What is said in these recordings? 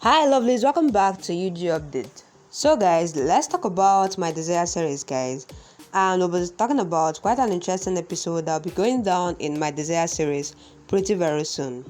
Hi lovelies, welcome back to UG Update. So guys, let's talk about my Desire series guys. And we'll be talking about quite an interesting episode that will be going down in my Desire series pretty very soon.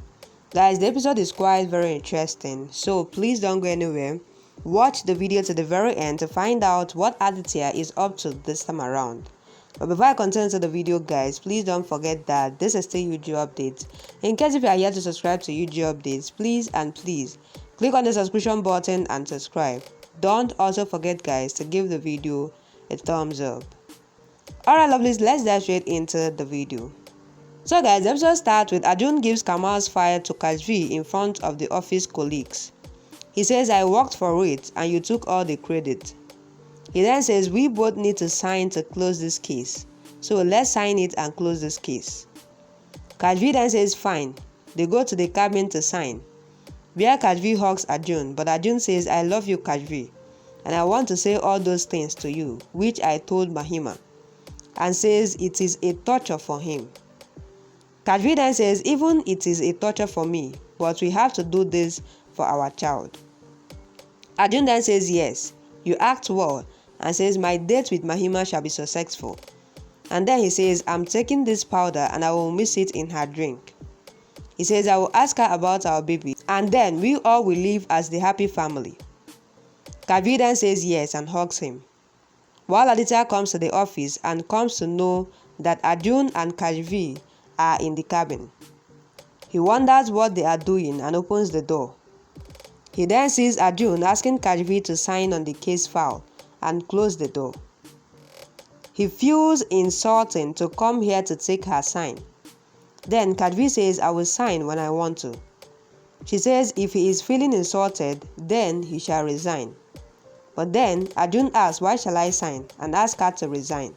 Guys, the episode is quite very interesting, so please don't go anywhere. Watch the video to the very end to find out what Aditya is up to this time around. But before I continue to the video guys, please don't forget that this is still UG Updates. In case if you are yet to subscribe to UG Updates, please click on the subscription button and subscribe. Don't also forget guys to give the video a thumbs up. Alright lovelies, let's dive straight into the video. So guys, the episode starts with Arjun gives Kamal's file to Kashvi in front of the office colleagues. He says, I worked for it and you took all the credit. He then says, we both need to sign to close this case. So let's sign it and close this case. Kashvi then says, fine. They go to the cabin to sign. Where Kashvi hugs Arjun, but Arjun says, I love you Kashvi, and I want to say all those things to you, which I told Mahima, and says it is a torture for him. Kashvi then says, even it is a torture for me, but we have to do this for our child. Arjun then says, yes, you act well, and says my date with Mahima shall be successful. And then he says, I'm taking this powder and I will mix it in her drink. He says, I will ask her about our baby, and then we all will live as the happy family. Kashvi then says yes and hugs him. While Aditya comes to the office and comes to know that Arjun and Kashvi are in the cabin. He wonders what they are doing and opens the door. He then sees Arjun asking Kashvi to sign on the case file and close the door. He feels insulting to come here to take her sign. Then Kashvi says, I will sign when I want to. She says if he is feeling insulted, then he shall resign. But then Arjun asks, why shall I sign? And asks her to resign.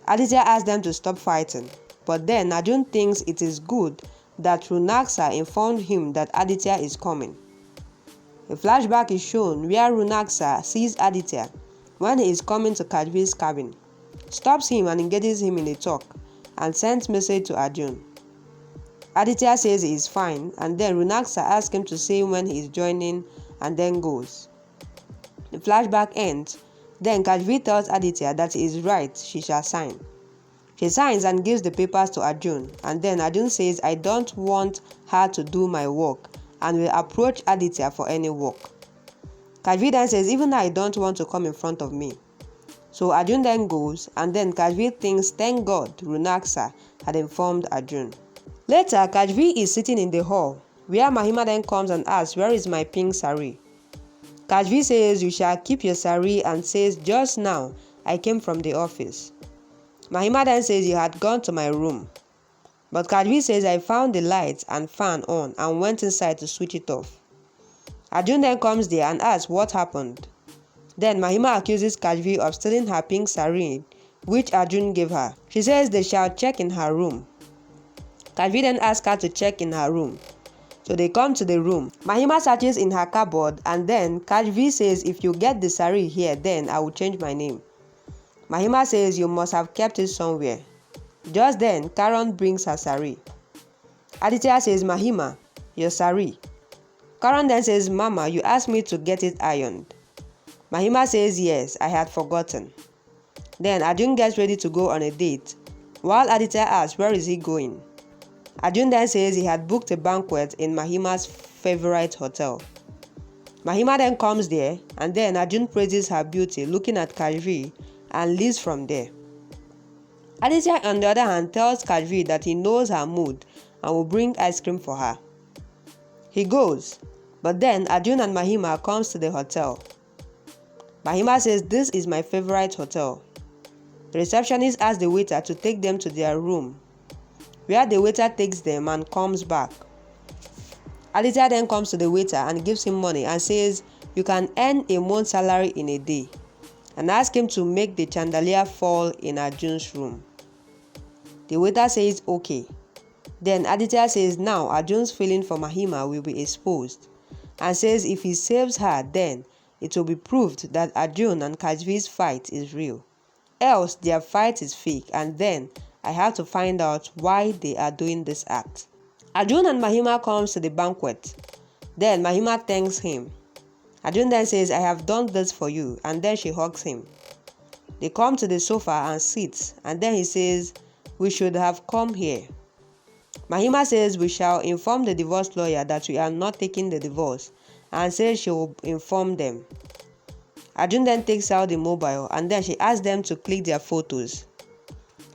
Aditya asks them to stop fighting. But then Arjun thinks it is good that Runaksa informed him that Aditya is coming. A flashback is shown where Runaksa sees Aditya when he is coming to Kashvi's cabin, stops him and engages him in a talk, and sends message to Arjun. Aditya says he is fine, and then Runaksa asks him to say when he is joining and then goes. The flashback ends. Then Kashvi tells Aditya that he is right, she shall sign. She signs and gives the papers to Arjun, and then Arjun says I don't want her to do my work and will approach Aditya for any work. Kashvi then says even I don't want to come in front of me. So Arjun then goes, and then Kashvi thinks thank God Runaksa had informed Arjun. Later, Kashvi is sitting in the hall, where Mahima then comes and asks, where is my pink sari? Kashvi says, you shall keep your sari, and says, just now I came from the office. Mahima then says, you had gone to my room. But Kashvi says, I found the lights and fan on and went inside to switch it off. Arjun then comes there and asks what happened. Then Mahima accuses Kashvi of stealing her pink sari, which Arjun gave her. She says they shall check in her room. Kashvi then asks her to check in her room. So they come to the room. Mahima searches in her cupboard, and then Kashvi says if you get the sari here, then I will change my name. Mahima says you must have kept it somewhere. Just then, Karan brings her sari. Aditya says, Mahima, your sari. Karan then says, Mama, you asked me to get it ironed. Mahima says, yes, I had forgotten. Then Arjun gets ready to go on a date, while Aditya asks where is he going. Arjun then says he had booked a banquet in Mahima's favorite hotel. Mahima then comes there, and then Arjun praises her beauty looking at Kashvi and leaves from there. Aditya on the other hand tells Kashvi that he knows her mood and will bring ice cream for her. He goes, but then Arjun and Mahima comes to the hotel. Mahima says this is my favorite hotel. The receptionist asks the waiter to take them to their room, where the waiter takes them and comes back. Aditya then comes to the waiter and gives him money and says you can earn a month's salary in a day, and asks him to make the chandelier fall in Arjun's room. The waiter says okay. Then Aditya says now Arjun's feeling for Mahima will be exposed, and says if he saves her, then it will be proved that Arjun and Kashvi's fight is real. Else their fight is fake, and then I have to find out why they are doing this act. Arjun and Mahima comes to the banquet. Then Mahima thanks him. Arjun then says, I have done this for you, and then she hugs him. They come to the sofa and sit, and then he says, we should have come here. Mahima says we shall inform the divorce lawyer that we are not taking the divorce, and says she will inform them. Arjun then takes out the mobile and then she asks them to click their photos.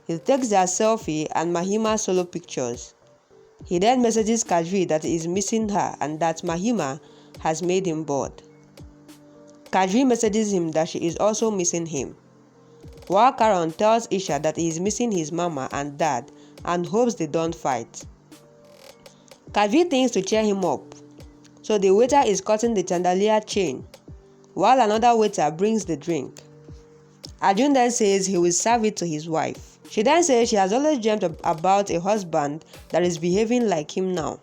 He takes their selfie and Mahima's solo pictures. He then messages Kashvi that he is missing her and that Mahima has made him bored. Kashvi messages him that she is also missing him. While Karan tells Isha that he is missing his mama and dad and hopes they don't fight. Kashvi thinks to cheer him up, so the waiter is cutting the chandelier chain, while another waiter brings the drink. Arjun then says he will serve it to his wife. She then says she has always dreamt about a husband that is behaving like him now.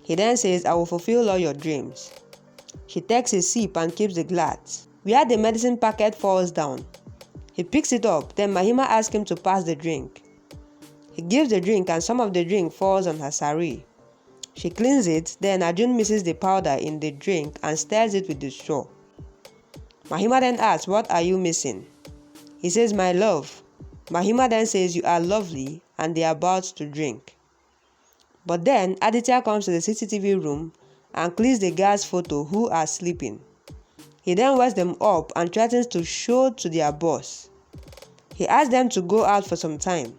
He then says, I will fulfill all your dreams. She takes a sip and keeps the glass, where the medicine packet falls down. He picks it up, then Mahima asks him to pass the drink. He gives the drink and some of the drink falls on her sari. She cleans it, then Arjun mixes the powder in the drink and stirs it with the straw. Mahima then asks, what are you missing? He says, my love. Mahima then says, you are lovely, and they are about to drink. But then Aditya comes to the CCTV room and clicks the guys' photo who are sleeping. He then wakes them up and threatens to show to their boss. He asks them to go out for some time,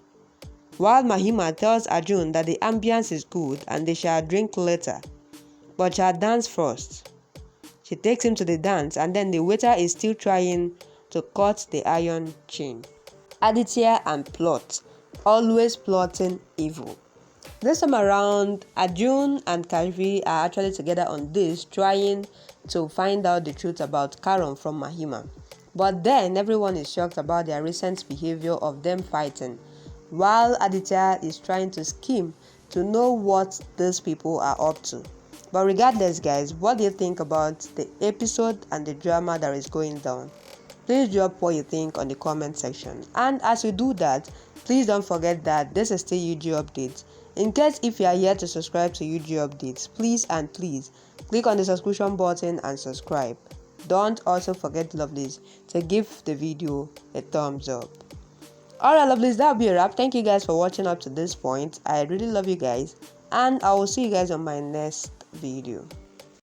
while Mahima tells Arjun that the ambience is good and they shall drink later, but shall dance first. She takes him to the dance and then the waiter is still trying to cut the iron chain. Aditya and plot, always plotting evil. This time around, Arjun and Kashvi are actually together on this, trying to find out the truth about Karan from Mahima. But then everyone is shocked about their recent behavior of them fighting, while Aditya is trying to scheme to know what these people are up to. But regardless, guys, what do you think about the episode and the drama that is going down? Please drop what you think on the comment section. And as you do that, please don't forget that this is still UG Updates. In case if you are yet to subscribe to UG Updates, please click on the subscription button and subscribe. Don't also forget, lovelies, to give the video a thumbs up. Alright, lovelies, that'll be a wrap. Thank you guys for watching up to this point. I really love you guys, and I will see you guys on my next video.